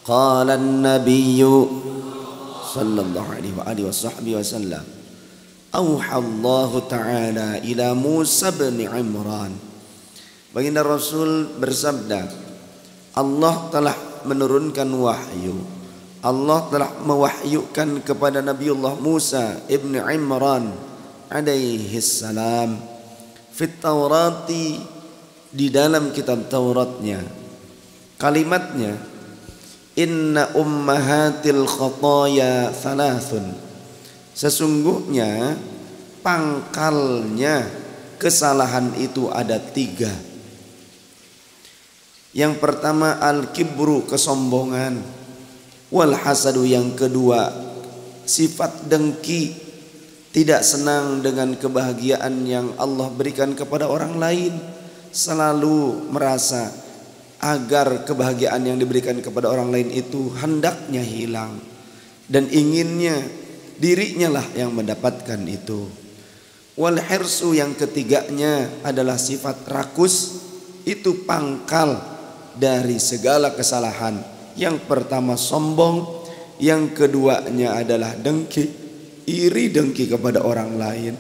Qala an-nabiy sallallahu alaihi wasallam, auha Allah Ta'ala ila Musa bin Imran. Baginda Rasul bersabda, Allah telah menurunkan wahyu, Allah telah mewahyukan kepada Nabiullah Musa ibn Imran alaihi salam fit Taurati, di dalam kitab Tauratnya, kalimatnya, inna ummahatil khataya thalathun, sesungguhnya pangkalnya kesalahan itu ada 3. Yang pertama al-kibru, kesombongan, wal hasadu, yang kedua sifat dengki, tidak senang dengan kebahagiaan yang Allah berikan kepada orang lain, selalu merasa agar kebahagiaan yang diberikan kepada orang lain itu hendaknya hilang dan inginnya dirinya lah yang mendapatkan itu. Wal hirsu, yang ketiganya adalah sifat rakus, itu pangkal dari segala kesalahan. Yang pertama sombong, yang keduanya adalah dengki, iri dengki kepada orang lain,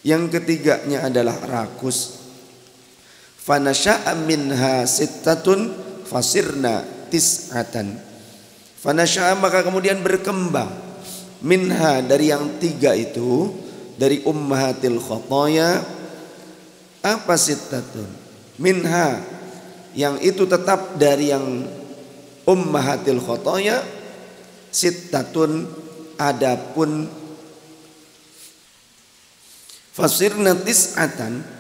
yang ketiganya adalah rakus. Fanasha'a minha sittatun fasirna tis'atan. Fanasha'a, maka kemudian berkembang, minha, dari yang 3 itu, dari ummahatil khataya, apa sittatun? Minha, yang itu tetap dari yang ummahatil khataya, sittatun, adapun fasirna tis'atan,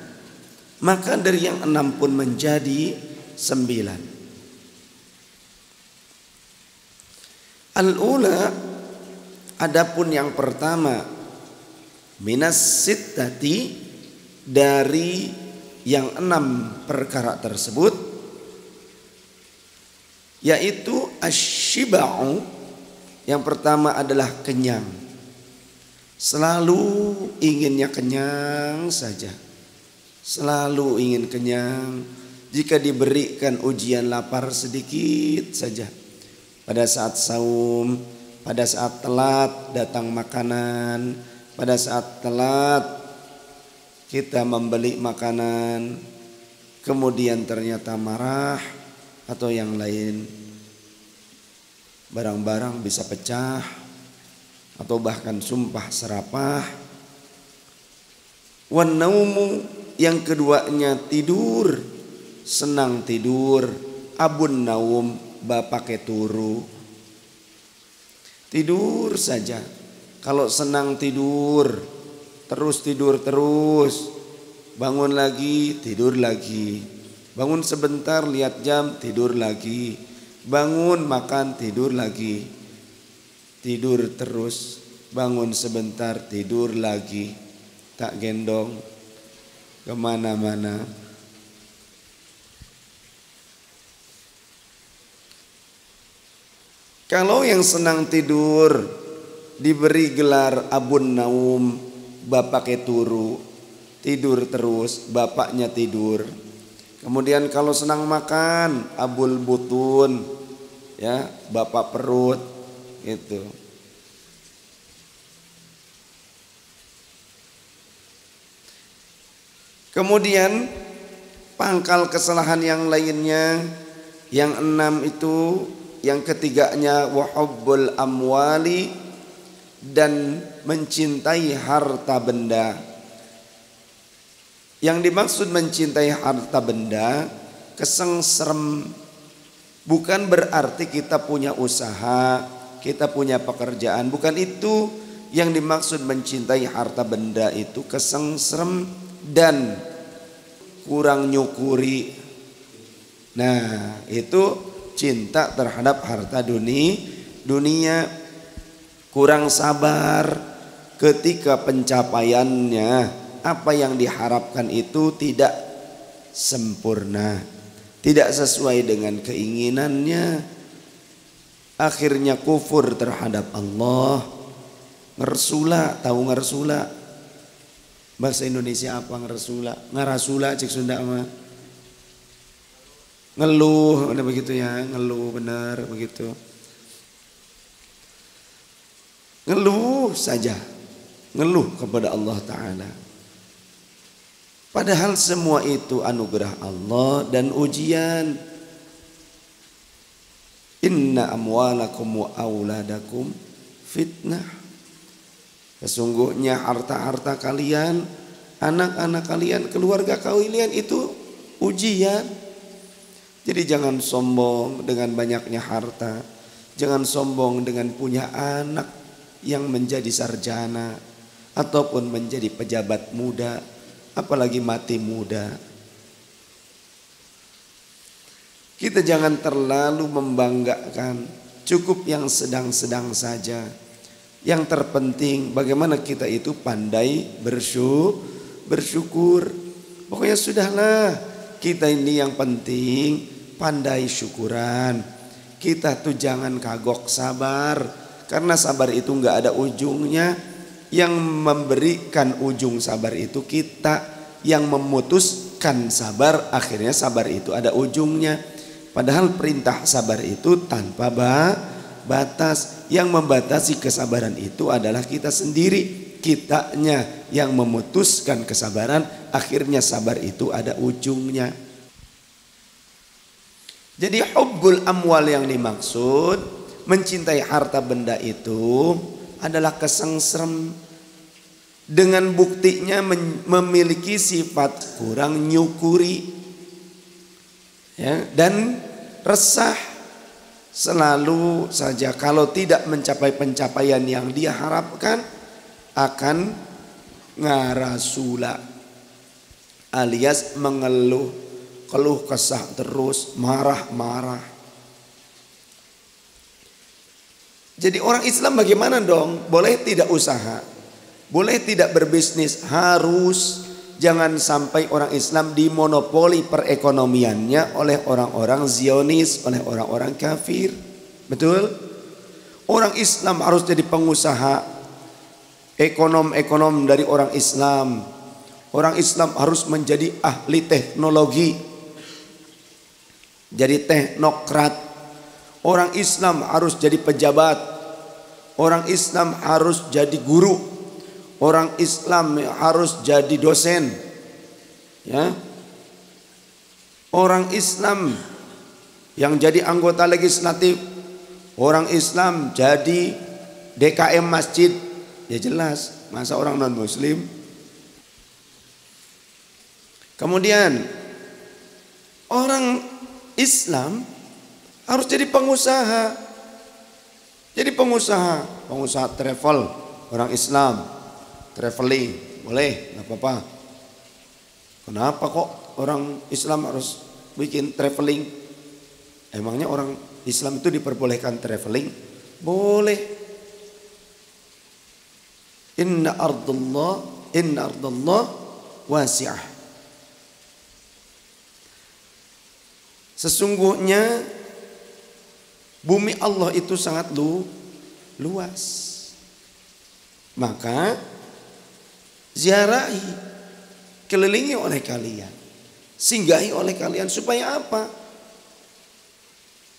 maka dari yang 6 pun menjadi 9. Al-ula, adapun yang pertama, minas sittati, dari yang 6 perkara tersebut, yaitu asyiba'u, yang pertama adalah kenyang, selalu inginnya kenyang saja, selalu ingin kenyang. Jika diberikan ujian lapar sedikit saja, pada saat saum, pada saat telat datang makanan, pada saat telat kita membeli makanan, kemudian ternyata marah atau yang lain, barang-barang bisa pecah atau bahkan sumpah serapah. Wan naumu, yang keduanya tidur, senang tidur, abun naum, bapake turu, tidur saja. Kalau senang tidur terus, bangun lagi, tidur lagi, bangun sebentar lihat jam, tidur lagi, bangun makan, tidur lagi, tidur terus, bangun sebentar, tidur lagi, tak gendong kemana-mana. Kalau yang senang tidur diberi gelar abun naum, bapaknya turu, tidur terus, bapaknya tidur. Kemudian kalau senang makan, abul butun, ya, bapak perut, gitu. Kemudian pangkal kesalahan yang lainnya, yang 6 itu, yang ketiganya wahubbul amwali, dan mencintai harta benda. Yang dimaksud mencintai harta benda, kesengsem, bukan berarti kita punya usaha, kita punya pekerjaan, bukan itu yang dimaksud mencintai harta benda itu. Kesengsem dan kurang nyukuri, nah itu cinta terhadap harta dunia, kurang sabar ketika pencapaiannya, apa yang diharapkan itu tidak sempurna, tidak sesuai dengan keinginannya, akhirnya kufur terhadap Allah. Ngersula, tahu ngersula? Bahasa Indonesia apa ngersula? Ngarasula cik Sunda mah. Ngeluh, ada begitu ya, ngeluh benar begitu. Ngeluh saja, ngeluh kepada Allah Ta'ala. Padahal semua itu anugerah Allah dan ujian. Inna amwalakum wa auladakum fitnah. Sesungguhnya harta-harta kalian, anak-anak kalian, keluarga kalian itu ujian. Jadi jangan sombong dengan banyaknya harta. Jangan sombong dengan punya anak yang menjadi sarjana ataupun menjadi pejabat muda, apalagi mati muda. Kita jangan terlalu membanggakan, cukup yang sedang-sedang saja. Yang terpenting bagaimana kita itu pandai bersyukur. Pokoknya sudahlah, kita ini yang penting pandai syukuran. Kita tuh jangan kagok sabar, karena sabar itu nggak ada ujungnya. Yang memberikan ujung sabar itu kita, yang memutuskan sabar, akhirnya sabar itu ada ujungnya. Padahal perintah sabar itu tanpa batas. Yang membatasi kesabaran itu adalah kita sendiri. Kitanya yang memutuskan kesabaran, akhirnya sabar itu ada ujungnya. Jadi hubbul amwal yang dimaksud, mencintai harta benda itu adalah kesengsem. Dengan buktinya memiliki sifat kurang nyukuri, ya, dan resah. Selalu saja kalau tidak mencapai pencapaian yang dia harapkan, akan ngarasula alias mengeluh, keluh kesah terus, marah-marah. Jadi orang Islam bagaimana dong? Boleh tidak usaha? Boleh tidak berbisnis? Harus. Jangan sampai orang Islam dimonopoli perekonomiannya oleh orang-orang Zionis, oleh orang-orang kafir. Betul? Orang Islam harus jadi pengusaha. Ekonom-ekonom dari orang Islam. Orang Islam harus menjadi ahli teknologi. Jadi teknokrat. Orang Islam harus jadi pejabat. Orang Islam harus jadi guru. Orang Islam harus jadi dosen. Ya. Orang Islam yang jadi anggota legislatif. Orang Islam jadi DKM masjid. Ya jelas, masa orang non muslim. Kemudian orang Islam harus jadi pengusaha. Jadi pengusaha travel, orang Islam. Traveling, boleh, nggak apa-apa. Kenapa kok orang Islam harus bikin traveling? Emangnya orang Islam itu diperbolehkan traveling? Boleh. Inna ardallah wasi'ah. Sesungguhnya bumi Allah itu sangat luas. Maka ziarahi, kelilingi oleh kalian, singgahi oleh kalian. Supaya apa?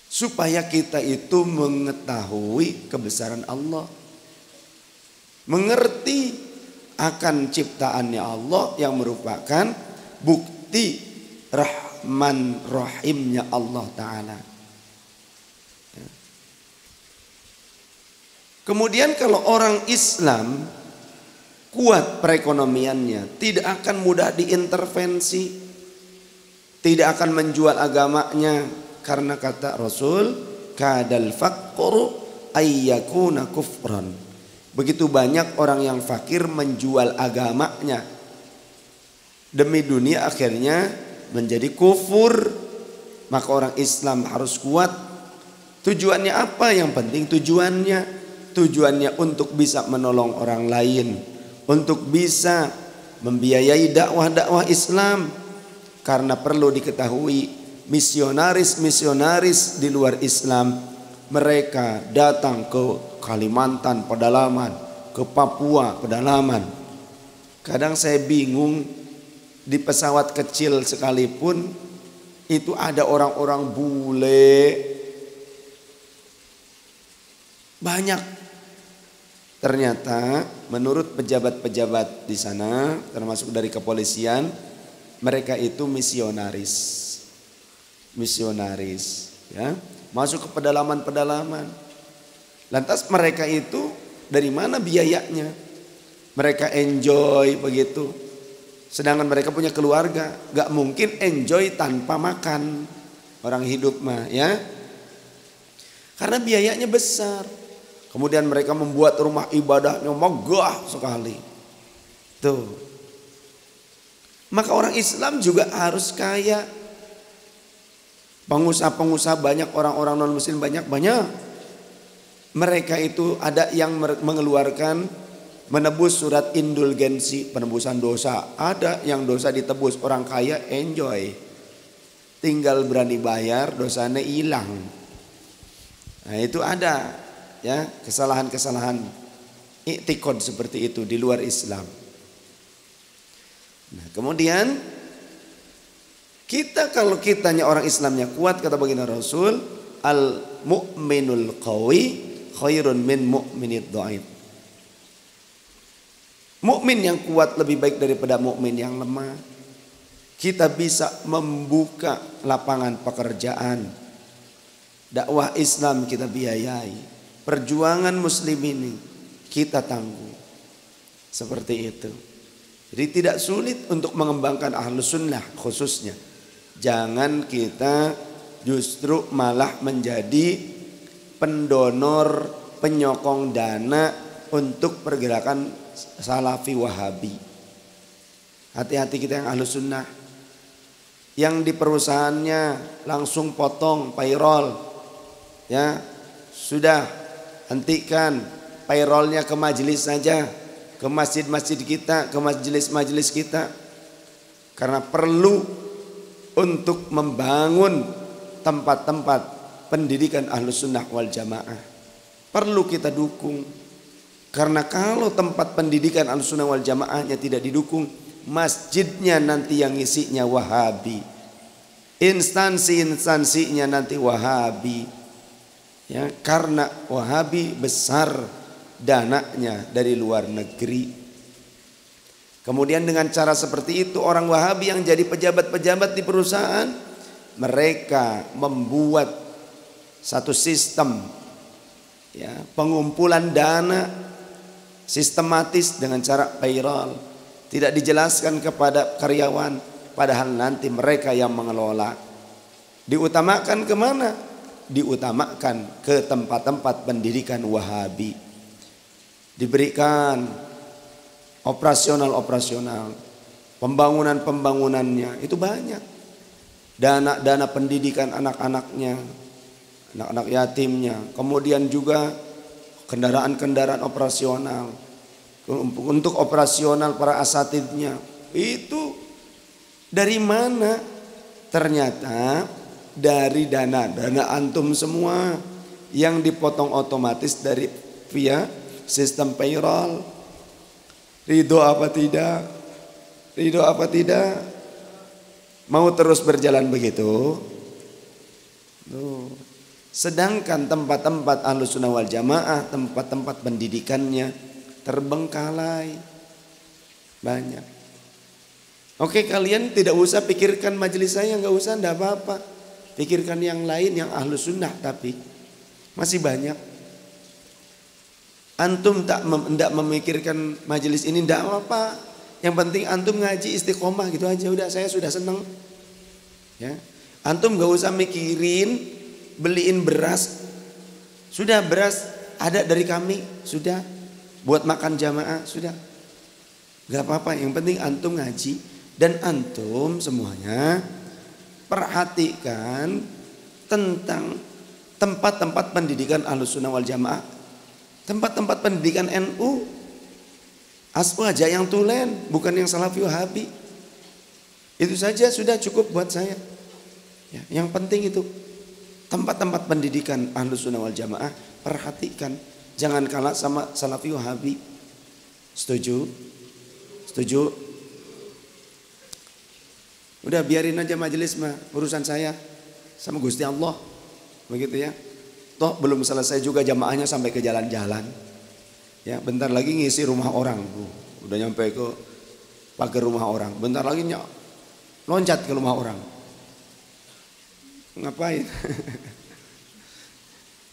Supaya kita itu mengetahui kebesaran Allah, mengerti akan ciptaannya Allah yang merupakan bukti Rahman Rahimnya Allah Ta'ala. Kemudian kalau orang Islam kuat perekonomiannya, tidak akan mudah diintervensi, tidak akan menjual agamanya, karena kata Rasul, kadal faqru ayyakuna kufran. Begitu banyak orang yang fakir menjual agamanya demi dunia, akhirnya menjadi kufur. Maka orang Islam harus kuat. Tujuannya apa? Yang penting tujuannya untuk bisa menolong orang lain, untuk bisa membiayai dakwah-dakwah Islam. Karena perlu diketahui, misionaris-misionaris di luar Islam, mereka datang ke Kalimantan pedalaman, ke Papua pedalaman. Kadang saya bingung, di pesawat kecil sekalipun itu ada orang-orang bule. Banyak. Ternyata menurut pejabat-pejabat di sana, termasuk dari kepolisian, mereka itu misionaris. Misionaris, ya. Masuk ke pedalaman-pedalaman. Lantas mereka itu dari mana biayanya? Mereka enjoy begitu. Sedangkan mereka punya keluarga, gak mungkin enjoy tanpa makan. Orang hidup mah, ya. Karena biayanya besar. Kemudian mereka membuat rumah ibadahnya megah sekali. Tuh. Maka orang Islam juga harus kaya. Pengusaha-pengusaha banyak, orang-orang non-muslim banyak-banyak. Mereka itu ada yang mengeluarkan, menebus surat indulgensi, penebusan dosa. Ada yang dosa ditebus, orang kaya enjoy. Tinggal berani bayar, dosanya hilang. Nah itu ada. Ya, kesalahan-kesalahan i'tikad seperti itu di luar Islam. Nah, kemudian kalau kitanya orang Islamnya kuat, kata baginda Rasul, al mu'minul qawi khairun min mu'minid dhaif. Mukmin yang kuat lebih baik daripada mukmin yang lemah. Kita bisa membuka lapangan pekerjaan. Dakwah Islam kita biayai. Perjuangan muslim ini kita tanggung. Seperti itu. Jadi tidak sulit untuk mengembangkan ahlus sunnah khususnya. Jangan kita justru malah menjadi pendonor, penyokong dana untuk pergerakan salafi wahabi. Hati-hati kita yang ahlus sunnah. Yang di perusahaannya langsung potong payroll. Ya, sudah. Hentikan payrollnya ke majelis saja, ke masjid-masjid kita, ke majelis-majelis kita. Karena perlu untuk membangun tempat-tempat pendidikan ahlus sunnah wal jamaah. Perlu kita dukung. Karena kalau tempat pendidikan ahlus sunnah wal jamaahnya tidak didukung, masjidnya nanti yang isinya wahabi. Instansi-instansinya nanti wahabi. Ya, karena wahabi besar dananya dari luar negeri. Kemudian dengan cara seperti itu orang wahabi yang jadi pejabat-pejabat di perusahaan, mereka membuat satu sistem, ya, pengumpulan dana sistematis dengan cara payroll. Tidak dijelaskan kepada karyawan, padahal nanti mereka yang mengelola. Diutamakan kemana? Diutamakan ke tempat-tempat pendidikan wahabi. Diberikan operasional, pembangunannya itu banyak. Dana pendidikan anak-anaknya, anak-anak yatimnya. Kemudian juga kendaraan-kendaraan operasional. Untuk operasional para asatidnya. Itu dari mana? Ternyata dari dana antum semua yang dipotong otomatis dari via sistem payroll. Ridho apa tidak? Ridho apa tidak? Mau terus berjalan begitu? Sedangkan tempat-tempat ahlus sunnah wal jamaah, tempat-tempat pendidikannya terbengkalai banyak. Oke, kalian tidak usah pikirkan majelis saya, nggak usah, nggak apa-apa. Pikirkan yang lain yang ahlus sunnah, tapi masih banyak. Antum tidak memikirkan majelis ini, tidak apa-apa. Yang penting antum ngaji istiqomah gitu aja, udah, saya sudah senang. Ya, antum nggak usah mikirin beliin beras, sudah beras ada dari kami, sudah buat makan jamaah, sudah, nggak apa-apa. Yang penting antum ngaji dan antum semuanya perhatikan tentang tempat-tempat pendidikan ahlus sunnah wal jamaah, tempat-tempat pendidikan NU, asbu aja yang tulen, bukan yang salafi wahabi. Itu saja sudah cukup buat saya. Ya, yang penting itu tempat-tempat pendidikan ahlus sunnah wal jamaah perhatikan, jangan kalah sama salafi wahabi. Setuju? Setuju? Udah biarin aja majelis mah, urusan saya sama Gusti Allah. Begitu ya. Toh belum selesai juga jamaahnya sampai ke jalan-jalan. Ya, bentar lagi ngisi rumah orang. Udah nyampe ke pagar rumah orang. Bentar lagi loncat ke rumah orang. Ngapain?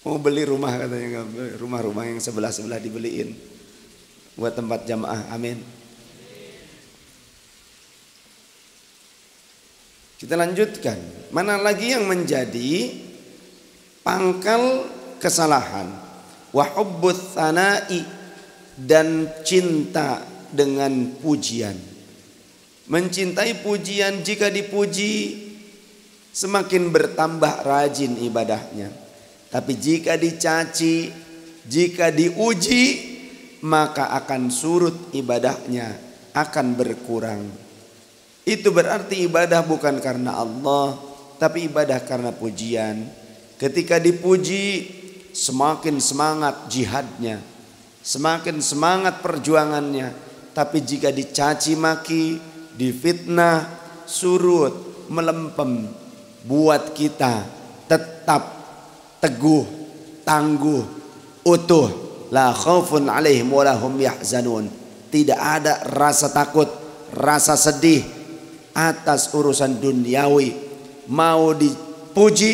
Mau beli rumah katanya, rumah-rumah yang sebelah-sebelah dibeliin buat tempat jamaah. Amin. Kita lanjutkan. Mana lagi yang menjadi pangkal kesalahan? Wa hubbut tsana'i, dan cinta dengan pujian. Mencintai pujian, jika dipuji semakin bertambah rajin ibadahnya. Tapi jika dicaci, jika diuji, maka akan surut ibadahnya, akan berkurang. Itu berarti ibadah bukan karena Allah, tapi ibadah karena pujian. Ketika dipuji, semakin semangat jihadnya, semakin semangat perjuangannya. Tapi jika dicaci maki, difitnah, surut, melempem, buat kita tetap teguh, tangguh, utuh. La khaufun alaihim wa lahum yahzanun. Tidak ada rasa takut, rasa sedih atas urusan duniawi. Mau dipuji,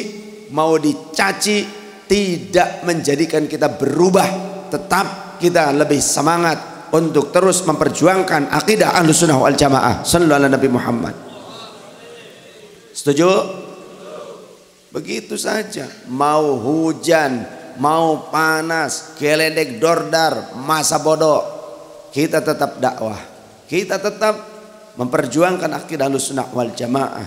mau dicaci, tidak menjadikan kita berubah. Tetap kita lebih semangat untuk terus memperjuangkan akidah Ahlussunnah wal Jamaah. Sallallahu alaihi Nabi Muhammad. Setuju? Begitu saja. Mau hujan, mau panas, geledek dordar, masa bodoh, kita tetap dakwah. Kita tetap memperjuangkan akidah Ahlussunnah wal Jamaah.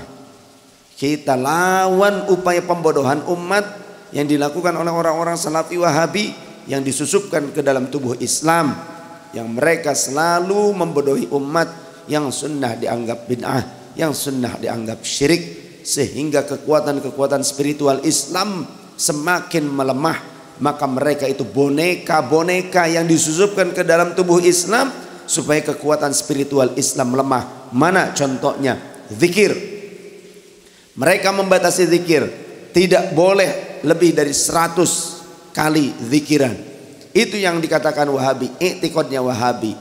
Kita lawan upaya pembodohan umat yang dilakukan oleh orang-orang Salafi Wahabi yang disusupkan ke dalam tubuh Islam, yang mereka selalu membodohi umat, yang sunnah dianggap bid'ah, yang sunnah dianggap syirik, sehingga kekuatan-kekuatan spiritual Islam semakin melemah. Maka mereka itu boneka-boneka yang disusupkan ke dalam tubuh Islam supaya kekuatan spiritual Islam melemah. Mana contohnya? Zikir. Mereka membatasi zikir, tidak boleh lebih dari 100 kali zikiran. Itu yang dikatakan Wahabi, i'tiqadnya Wahabi.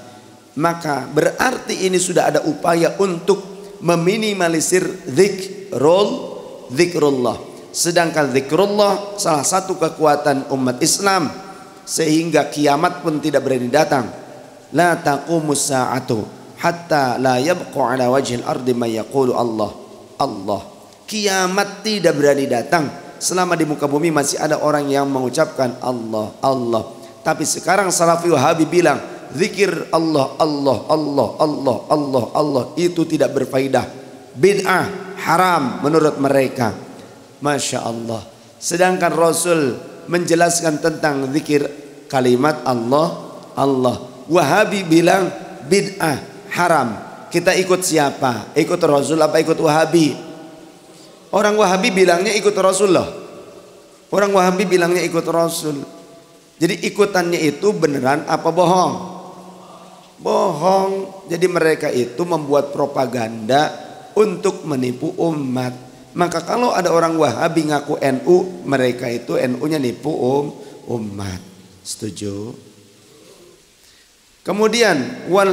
Maka berarti ini sudah ada upaya untuk meminimalisir zikrullah. Sedangkan zikrullah salah satu kekuatan umat Islam, sehingga kiamat pun tidak berani datang. La taqumus sa'atu hatta la yabqa ala wajhil ardi may yaqulu Allah. Kiamat tidak berani datang selama di muka bumi masih ada orang yang mengucapkan Allah, Allah. Tapi sekarang Salafi Wahabi bilang zikir Allah, Allah, Allah, Allah, Allah, Allah itu tidak berfaedah, bid'ah, haram menurut mereka. Masya Allah. Sedangkan Rasul menjelaskan tentang zikir kalimat Allah, Allah. Wahabi bilang bid'ah, haram. Kita ikut siapa? Ikut Rasul apa ikut Wahabi? Orang Wahabi bilangnya ikut Rasul loh. Orang Wahabi bilangnya ikut Rasul. Jadi ikutannya itu beneran apa bohong? Bohong. Jadi mereka itu membuat propaganda untuk menipu umat. Maka kalau ada orang Wahabi ngaku NU, mereka itu NU-nya nipu umat. Setuju? Kemudian wal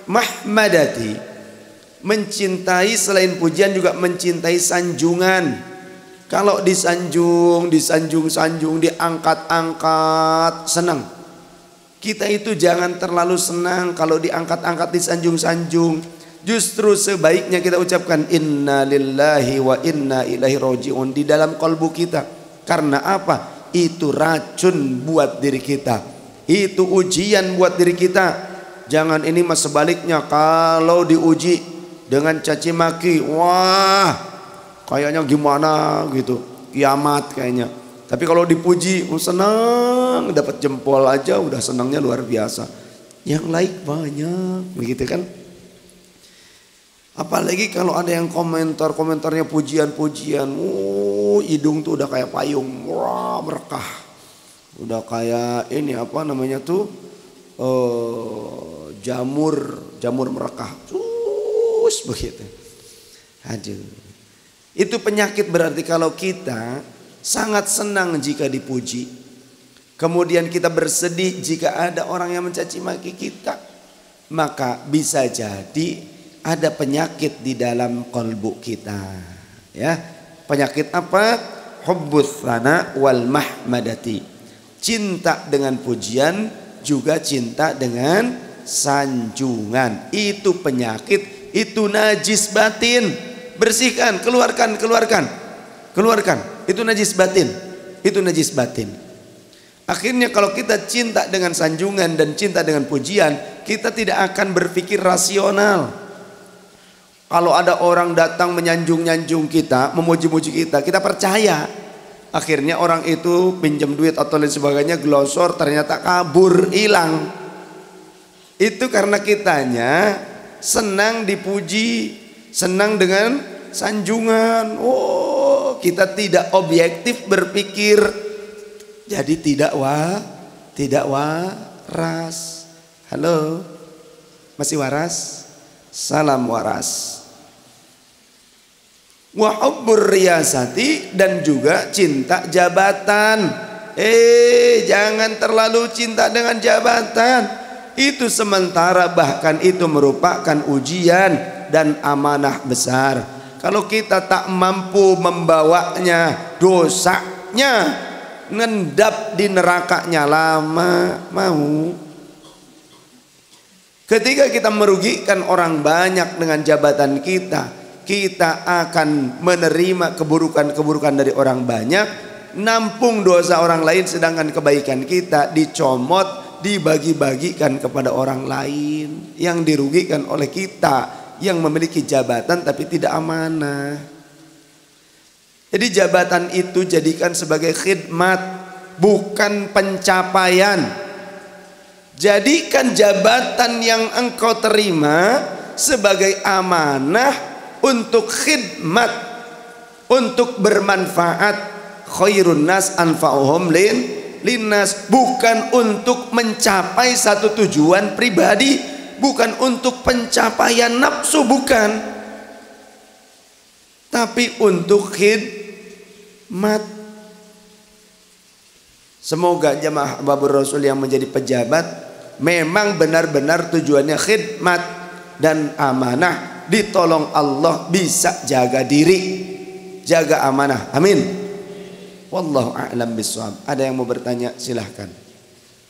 mahmadati, mencintai selain pujian juga mencintai sanjungan. Kalau disanjung, diangkat-angkat, senang. Kita itu jangan terlalu senang kalau diangkat-angkat, disanjung-sanjung. Justru sebaiknya kita ucapkan inna lillahi wa inna ilaihi raji'un di dalam kalbu kita. Karena apa? Itu racun buat diri kita. Itu ujian buat diri kita. Jangan ini mas sebaliknya, kalau diuji dengan caci maki, wah kayaknya gimana gitu, kiamat kayaknya. Tapi kalau dipuji, senang, dapat jempol aja udah senangnya luar biasa. Yang like banyak, begitu kan? Apalagi kalau ada yang komentarnya pujian-pujian, hidung tuh udah kayak payung, wah berkah. Udah kayak ini apa namanya tuh, jamur merekah, terus begitu. Aduh. Itu penyakit berarti kalau kita sangat senang jika dipuji. Kemudian kita bersedih jika ada orang yang mencaci maki kita. Maka bisa jadi ada penyakit di dalam kolbu kita. Ya, penyakit apa? Hubbus tsana wal mahmadati. Cinta dengan pujian juga cinta dengan sanjungan. Itu penyakit, itu najis batin. Bersihkan, keluarkan. Itu najis batin. Itu najis batin. Akhirnya kalau kita cinta dengan sanjungan dan cinta dengan pujian, kita tidak akan berpikir rasional. Kalau ada orang datang menyanjung-nyanjung kita, memuji-muji kita, kita percaya. Akhirnya orang itu pinjam duit atau lain sebagainya, glosor, ternyata kabur, hilang. Itu karena kitanya senang dipuji, senang dengan sanjungan. Oh, kita tidak objektif berpikir. Jadi tidak waras. Halo, masih waras? Salam waras. Wa hubbur riyasati, dan juga cinta jabatan. Jangan terlalu cinta dengan jabatan. Itu sementara, bahkan itu merupakan ujian dan amanah besar. Kalau kita tak mampu membawanya, dosanya ngendap di nerakanya lama mau. Ketika kita merugikan orang banyak dengan jabatan kita, kita akan menerima keburukan-keburukan dari orang banyak, nampung dosa orang lain, sedangkan kebaikan kita dicomot, dibagi-bagikan kepada orang lain. Yang dirugikan oleh kita yang memiliki jabatan tapi tidak amanah. Jadi jabatan itu jadikan sebagai khidmat, bukan pencapaian. Jadikan jabatan yang engkau terima sebagai amanah untuk khidmat, untuk bermanfaat. Khairun nas anfa'uhum linnas, bukan untuk mencapai satu tujuan pribadi, bukan untuk pencapaian nafsu, bukan, tapi untuk khidmat. Semoga jamaah Ahbabur Rasul yang menjadi pejabat memang benar-benar tujuannya khidmat dan amanah, ditolong Allah, bisa jaga diri, jaga amanah. Amin. Wallahu a'lam bishawab. Ada yang mau bertanya? Silahkan.